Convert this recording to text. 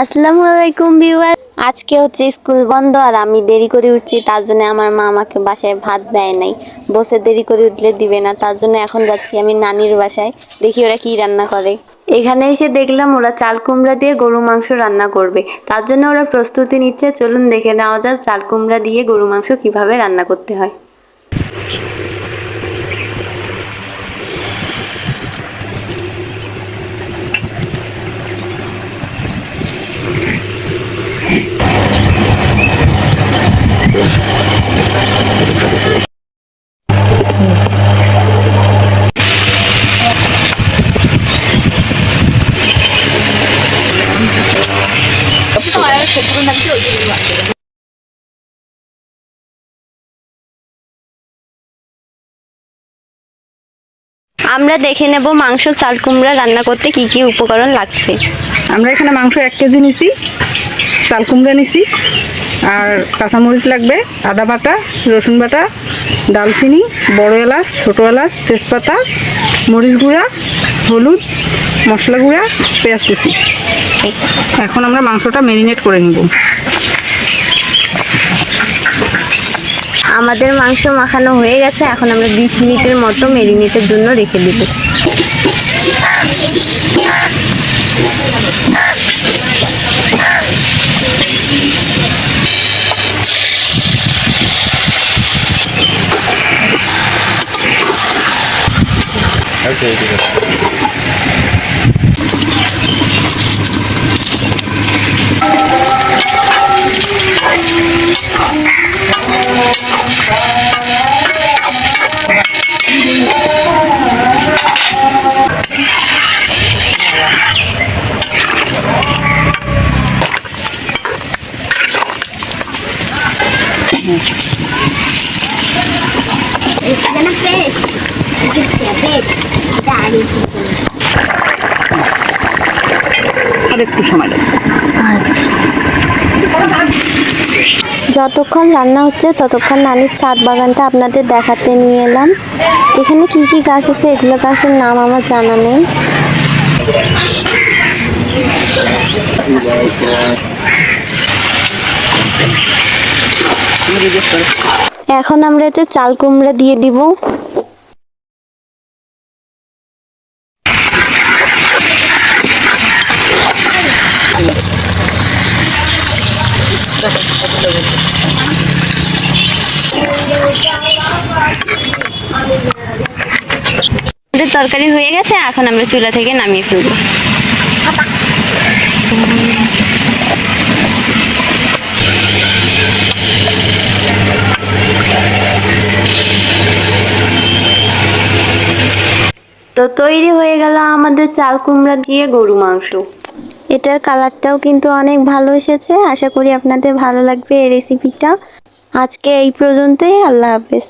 আসসালামু আলাইকুম ভিউয়ার। আজকে হচ্ছে স্কুল বন্ধ আর আমি দেরি করে উঠছি, তার জন্য আমার মা আমাকে বাসায় ভাত দেয় নাই, বসে দেরি করে উঠলে দিবে না। তার জন্য এখন যাচ্ছি আমি নানির বাসায়, দেখি ওরা কি রান্না করে। এখানে এসে দেখলাম ওরা চাল কুমড়া দিয়ে গরু মাংস রান্না করবে, তার জন্য ওরা প্রস্তুতি নিচ্ছে। চলুন দেখে নেওয়া যাক চাল কুমড়া দিয়ে গরু মাংস কিভাবে রান্না করতে হয়। আমরা দেখে নেব মাংস চাল কুমড়া রান্না করতে কি কি উপকরণ লাগছে। আমরা এখানে মাংস 1 কেজি নিছি, চাল কুমড়া নিছি, আর কাঁচামরিচ লাগবে, আদা বাটা, রসুন বাটা, দালচিনি, বড় এলাচ, ছোটো এলাচ, তেজপাতা, মরিচ গুঁড়া, হলুদ, মশলা গুঁড়া, পেঁয়াজ কুচি। এখন আমরা মাংসটা ম্যারিনেট করে নিব। আমাদের মাংস মাখানো হয়ে গেছে, এখন আমরা 20 মিনিটের মতো ম্যারিনেটের জন্য রেখে দেব। আর একটু সময় লাগবে। যতক্ষণ রান্না হচ্ছে ততক্ষণ নানির ছাদ বাগানটা আপনাদের দেখাতে নিয়ে এলাম। এখানে কি কি গাছ আছে, এগুলো গাছের নাম আমার জানা নেই। এখন আমরা এতে চাল কুমড়া দিয়ে দিব। তরকারি হয়ে গেছে, এখন আমরা চুলা থেকে নামিয়ে ফেলবো। তো তৈরি হয়ে গেল আমাদের চাল কুমড়া দিয়ে গরু মাংস। এটার কালারটাও কিন্তু অনেক ভালো এসেছে। আশা করি আপনাদের ভালো লাগবে এই রেসিপিটা। আজকে এই পর্যন্তই। আল্লাহ হাফেজ।